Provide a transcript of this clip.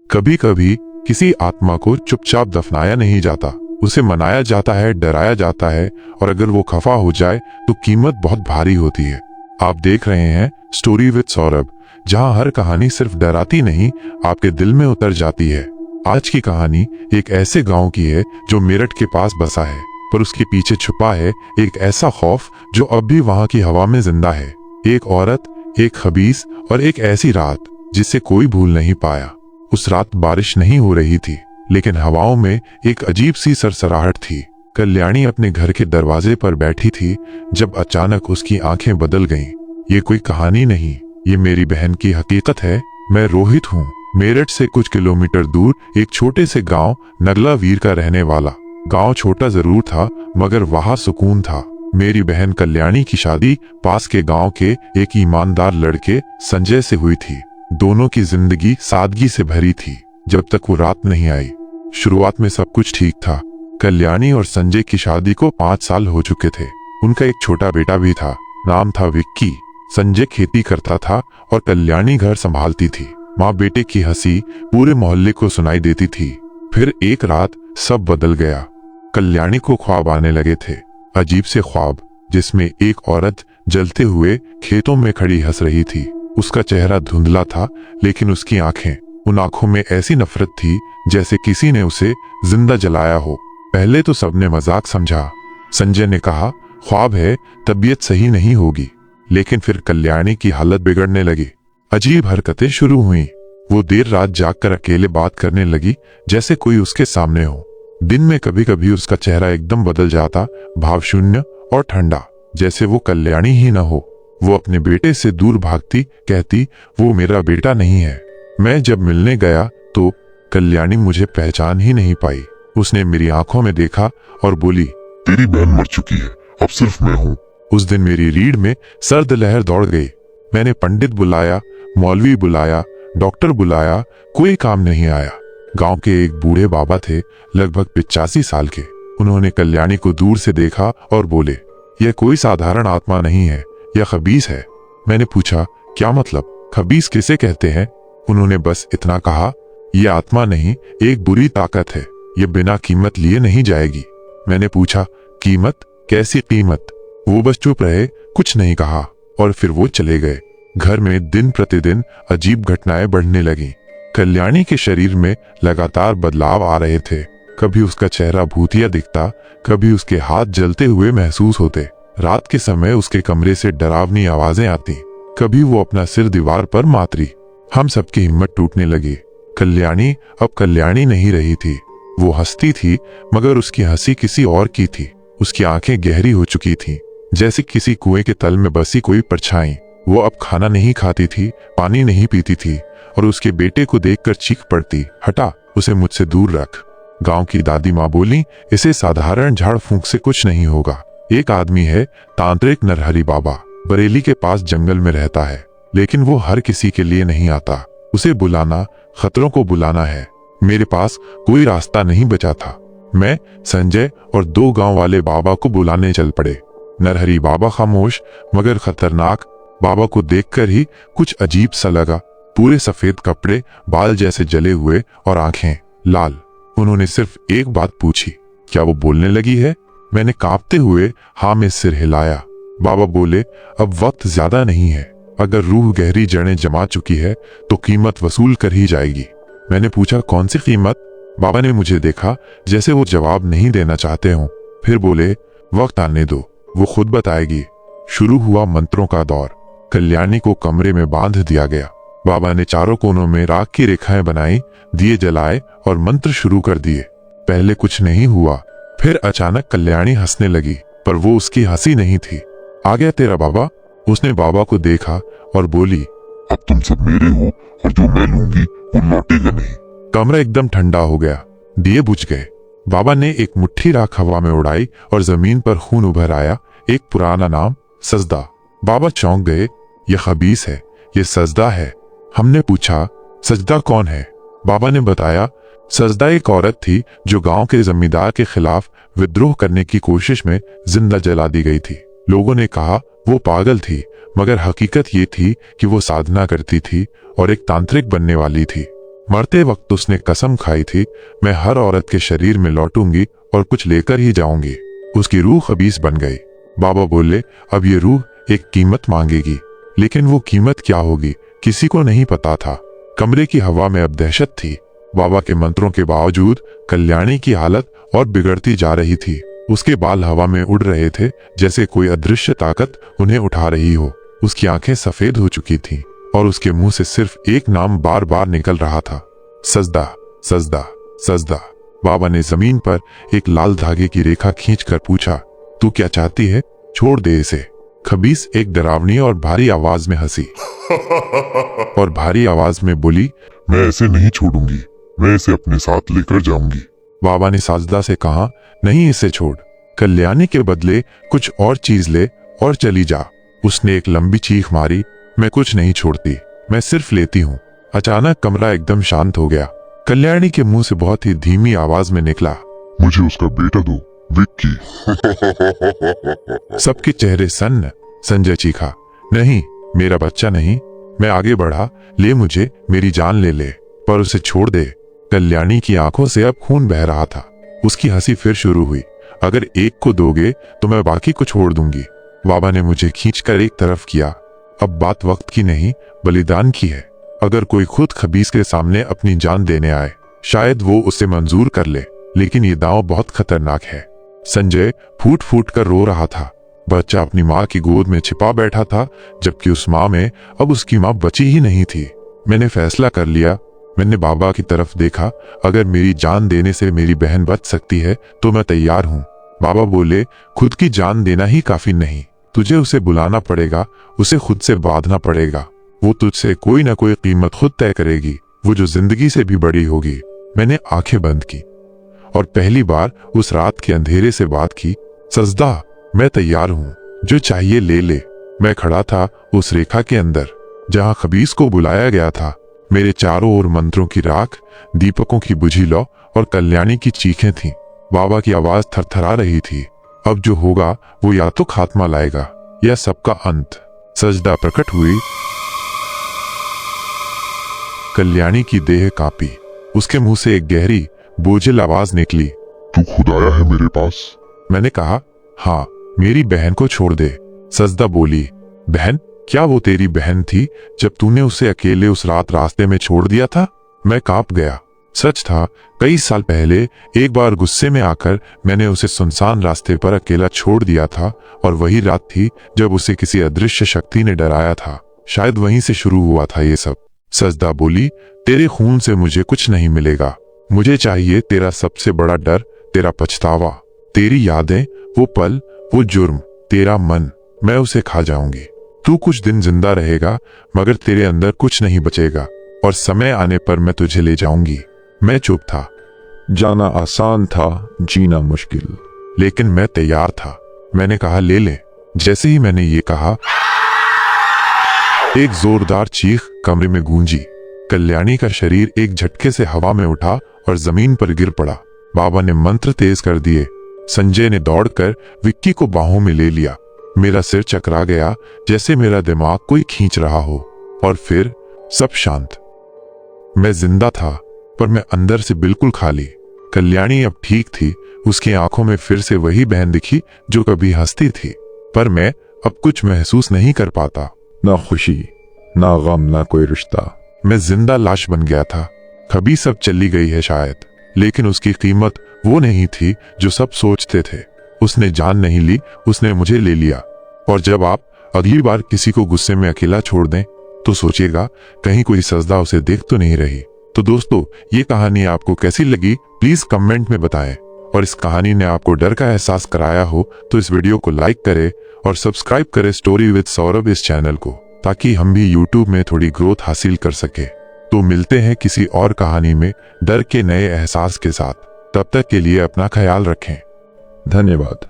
कभी कभी किसी आत्मा को चुपचाप दफनाया नहीं जाता, उसे मनाया जाता है, डराया जाता है, और अगर वो खफा हो जाए तो कीमत बहुत भारी होती है। आप देख रहे हैं स्टोरी विद सौरभ, जहां हर कहानी सिर्फ डराती नहीं, आपके दिल में उतर जाती है। आज की कहानी एक ऐसे गांव की है जो मेरठ के पास बसा है, पर उसके पीछे छुपा है एक ऐसा खौफ जो अब भी वहां की हवा में जिंदा है। एक औरत, एक खबीस और एक ऐसी रात जिसे कोई भूल नहीं पाया। उस रात बारिश नहीं हो रही थी, लेकिन हवाओं में एक अजीब सी सरसराहट थी। कल्याणी अपने घर के दरवाजे पर बैठी थी जब अचानक उसकी आंखें बदल गईं। ये कोई कहानी नहीं, ये मेरी बहन की हकीकत है। मैं रोहित हूँ, मेरठ से कुछ किलोमीटर दूर एक छोटे से गांव नगलावीर का रहने वाला। गांव छोटा जरूर था, मगर वहां सुकून था। मेरी बहन कल्याणी की शादी पास के गांव के एक ईमानदार लड़के संजय से हुई थी। दोनों की जिंदगी सादगी से भरी थी, जब तक वो रात नहीं आई। शुरुआत में सब कुछ ठीक था। कल्याणी और संजय की शादी को 5 साल हो चुके थे। उनका एक छोटा बेटा भी था, नाम था विक्की। संजय खेती करता था और कल्याणी घर संभालती थी। माँ बेटे की हंसी पूरे मोहल्ले को सुनाई देती थी। फिर एक रात सब बदल गया। कल्याणी को ख्वाब आने लगे थे, अजीब से ख्वाब, जिसमें एक औरत जलते हुए खेतों में खड़ी हंस रही थी। उसका चेहरा धुंधला था, लेकिन उसकी आंखें, उन आंखों में ऐसी नफरत थी जैसे किसी ने उसे जिंदा जलाया हो। पहले तो सबने मजाक समझा। संजय ने कहा, ख्वाब है, तबीयत सही नहीं होगी। लेकिन फिर कल्याणी की हालत बिगड़ने लगी। अजीब हरकतें शुरू हुई। वो देर रात जागकर अकेले बात करने लगी, जैसे कोई उसके सामने हो। दिन में कभी कभी उसका चेहरा एकदम बदल जाता, भावशून्य और ठंडा, जैसे वो कल्याणी ही न हो। वो अपने बेटे से दूर भागती, कहती, वो मेरा बेटा नहीं है। मैं जब मिलने गया तो कल्याणी मुझे पहचान ही नहीं पाई। उसने मेरी आंखों में देखा और बोली, तेरी बहन मर चुकी है, अब सिर्फ मैं हूँ। उस दिन मेरी रीढ़ में सर्द लहर दौड़ गई। मैंने पंडित बुलाया, मौलवी बुलाया, डॉक्टर बुलाया, कोई काम नहीं आया। गांव के एक बूढ़े बाबा थे, लगभग 85 साल के। उन्होंने कल्याणी को दूर से देखा और बोले, यह कोई साधारण आत्मा नहीं है, यह खबीस है। मैंने पूछा, क्या मतलब? खबीस किसे कहते हैं? उन्होंने बस इतना कहा, यह आत्मा नहीं, एक बुरी ताकत है, यह बिना कीमत लिए नहीं जाएगी। मैंने पूछा, कीमत? कैसी कीमत? वो बस चुप रहे, कुछ नहीं कहा, और फिर वो चले गए। घर में दिन प्रतिदिन अजीब घटनाएं बढ़ने लगीं। कल्याणी के शरीर में लगातार बदलाव आ रहे थे। कभी उसका चेहरा भूतिया दिखता, कभी उसके हाथ जलते हुए महसूस होते। रात के समय उसके कमरे से डरावनी आवाजें आती, कभी वो अपना सिर दीवार पर मातरी। हम सबकी हिम्मत टूटने लगी। कल्याणी अब कल्याणी नहीं रही थी। वो हंसती थी, मगर उसकी हंसी किसी और की थी। उसकी आंखें गहरी हो चुकी थीं, जैसे किसी कुएं के तल में बसी कोई परछाई। वो अब खाना नहीं खाती थी, पानी नहीं पीती थी, और उसके बेटे को देखकर चीख पड़ती, हटा, उसे मुझसे दूर रख। गांव की दादी माँ बोली, इसे साधारण झाड़ फूंक से कुछ नहीं होगा। एक आदमी है, तांत्रिक नरहरी बाबा, बरेली के पास जंगल में रहता है, लेकिन वो हर किसी के लिए नहीं आता। उसे बुलाना खतरों को बुलाना है। मेरे पास कोई रास्ता नहीं बचा था। मैं, संजय और 2 गांव वाले बाबा को बुलाने चल पड़े। नरहरी बाबा खामोश मगर खतरनाक। बाबा को देखकर ही कुछ अजीब सा लगा। पूरे सफेद कपड़े, बाल जैसे जले हुए और आंखें लाल। उन्होंने सिर्फ एक बात पूछी, क्या वो बोलने लगी है? मैंने कांपते हुए हाँ में सिर हिलाया। बाबा बोले, अब वक्त ज्यादा नहीं है। अगर रूह गहरी जड़ें जमा चुकी है तो कीमत वसूल कर ही जाएगी। मैंने पूछा, कौन सी कीमत? बाबा ने मुझे देखा जैसे वो जवाब नहीं देना चाहते हों। फिर बोले, वक्त आने दो, वो खुद बताएगी। शुरू हुआ मंत्रों का दौर। कल्याणी को कमरे में बांध दिया गया। बाबा ने चारों कोनों में राख की रेखाएं बनाई, दिए जलाए और मंत्र शुरू कर दिए। पहले कुछ नहीं हुआ, फिर अचानक कल्याणी हंसने लगी, पर वो उसकी हंसी नहीं थी। आ गया तेरा बाबा? उसने बाबा को देखा और बोली, अब तुम सब मेरे हो, और जो मैं लूंगी वो लौटेगा नहीं। कमरा एकदम ठंडा हो गया, दिए बुझ गए। बाबा ने एक मुट्ठी राख हवा में उड़ाई और जमीन पर खून उभर आया। एक पुराना नाम, सजदा। बाबा चौंक गए, यह खबीस है, ये सजदा है। हमने पूछा, सजदा कौन है? बाबा ने बताया, सजदा एक औरत थी जो गांव के जमींदार के खिलाफ विद्रोह करने की कोशिश में जिंदा जला दी गई थी। लोगों ने कहा वो पागल थी, मगर हकीकत ये थी कि वो साधना करती थी और एक तांत्रिक बनने वाली थी। मरते वक्त उसने कसम खाई थी, मैं हर औरत के शरीर में लौटूंगी और कुछ लेकर ही जाऊंगी। उसकी रूह खबीस बन गई। बाबा बोले, अब ये रूह एक कीमत मांगेगी, लेकिन वो कीमत क्या होगी किसी को नहीं पता था। कमरे की हवा में अब दहशत थी। बाबा के मंत्रों के बावजूद कल्याणी की हालत और बिगड़ती जा रही थी। उसके बाल हवा में उड़ रहे थे, जैसे कोई अदृश्य ताकत उन्हें उठा रही हो। उसकी आंखें सफेद हो चुकी थीं और उसके मुंह से सिर्फ एक नाम बार बार निकल रहा था, सजदा, सजदा, सजदा। बाबा ने जमीन पर एक लाल धागे की रेखा खींचकर पूछा, तू क्या चाहती है? छोड़ दे इसे। खबीस एक डरावनी और भारी आवाज में हंसी और भारी आवाज में बोली, मैं ऐसे नहीं छोड़ूंगी, मैं इसे अपने साथ लेकर जाऊंगी। बाबा ने साजदा से कहा, नहीं, इसे छोड़। कल्याणी के बदले कुछ और चीज ले और चली जा। उसने एक लंबी चीख मारी, मैं कुछ नहीं छोड़ती, मैं सिर्फ लेती हूँ। अचानक कमरा एकदम शांत हो गया। कल्याणी के मुंह से बहुत ही धीमी आवाज में निकला, मुझे उसका बेटा दो, विक्की। सबके चेहरे सन्न। संजय चीखा, नहीं, मेरा बच्चा नहीं। मैं आगे बढ़ा, ले मुझे, मेरी जान ले ले, पर उसे छोड़ दे। कल्याणी की आंखों से अब खून बह रहा था। उसकी हंसी फिर शुरू हुई, अगर एक को दोगे तो मैं बाकी को छोड़ दूंगी। बाबा ने मुझे खींचकर एक तरफ किया। अब बात वक्त की नहीं, बलिदान की है। अगर कोई खुद खबीस के सामने अपनी जान देने आए, शायद वो उसे मंजूर कर ले, लेकिन ये दांव बहुत खतरनाक है। संजय फूट फूट कर रो रहा था। बच्चा अपनी माँ की गोद में छिपा बैठा था, जबकि उस माँ में अब उसकी माँ बची ही नहीं थी। मैंने फैसला कर लिया। मैंने बाबा की तरफ देखा, अगर मेरी जान देने से मेरी बहन बच सकती है तो मैं तैयार हूँ। बाबा बोले, खुद की जान देना ही काफी नहीं, तुझे उसे बुलाना पड़ेगा, उसे खुद से बांधना पड़ेगा। वो तुझसे कोई ना कोई कीमत खुद तय करेगी, वो जो जिंदगी से भी बड़ी होगी। मैंने आंखें बंद की और पहली बार उस रात के अंधेरे से बात की, सजदा, मैं तैयार हूँ, जो चाहिए ले ले। मैं खड़ा था उस रेखा के अंदर जहाँ खबीस को बुलाया गया था। मेरे चारों ओर मंत्रों की राख, दीपकों की बुझी लौ और कल्याणी की चीखें थीं। बाबा की आवाज थरथरा रही थी, अब जो होगा वो या तो खात्मा लाएगा या सबका अंत। सजदा प्रकट हुई। कल्याणी की देह कांपी। उसके मुंह से एक गहरी बोझिल आवाज निकली, तू खुद आया है मेरे पास? मैंने कहा, हाँ, मेरी बहन को छोड़ दे। सजदा बोली, बहन? क्या वो तेरी बहन थी जब तूने उसे अकेले उस रात रास्ते में छोड़ दिया था? मैं कांप गया। सच था, कई साल पहले एक बार गुस्से में आकर मैंने उसे सुनसान रास्ते पर अकेला छोड़ दिया था, और वही रात थी जब उसे किसी अदृश्य शक्ति ने डराया था। शायद वहीं से शुरू हुआ था ये सब। सजदा बोली, तेरे खून से मुझे कुछ नहीं मिलेगा। मुझे चाहिए तेरा सबसे बड़ा डर, तेरा पछतावा, तेरी यादें, वो पल, वो जुर्म, तेरा मन। मैं उसे खा जाऊंगी। तू कुछ दिन जिंदा रहेगा, मगर तेरे अंदर कुछ नहीं बचेगा, और समय आने पर मैं तुझे ले जाऊंगी। मैं चुप था। जाना आसान था, जीना मुश्किल। लेकिन मैं तैयार था। मैंने कहा, ले ले। जैसे ही मैंने ये कहा, एक जोरदार चीख कमरे में गूंजी। कल्याणी का शरीर एक झटके से हवा में उठा और जमीन पर गिर पड़ा। बाबा ने मंत्र तेज कर दिए। संजय ने दौड़कर विक्की को बाहों में ले लिया। मेरा सिर चकरा गया, जैसे मेरा दिमाग कोई खींच रहा हो, और फिर सब शांत। मैं जिंदा था, पर मैं अंदर से बिल्कुल खाली। कल्याणी अब ठीक थी। उसकी आंखों में फिर से वही बहन दिखी जो कभी हंसती थी, पर मैं अब कुछ महसूस नहीं कर पाता। ना खुशी, ना गम, ना कोई रिश्ता। मैं जिंदा लाश बन गया था। खबीस सब चली गई है शायद, लेकिन उसकी कीमत वो नहीं थी जो सब सोचते थे। उसने जान नहीं ली, उसने मुझे ले लिया। और जब आप अगली बार किसी को गुस्से में अकेला छोड़ दें, तो सोचिएगा कहीं कोई सजदा उसे देख तो नहीं रही। तो दोस्तों, ये कहानी आपको कैसी लगी प्लीज कमेंट में बताएं। और इस कहानी ने आपको डर का एहसास कराया हो तो इस वीडियो को लाइक करें और सब्सक्राइब करें स्टोरी विद सौरभ इस चैनल को, ताकि हम भी यूट्यूब में थोड़ी ग्रोथ हासिल कर सके। तो मिलते हैं किसी और कहानी में डर के नए एहसास के साथ। तब तक के लिए अपना ख्याल रखें। धन्यवाद।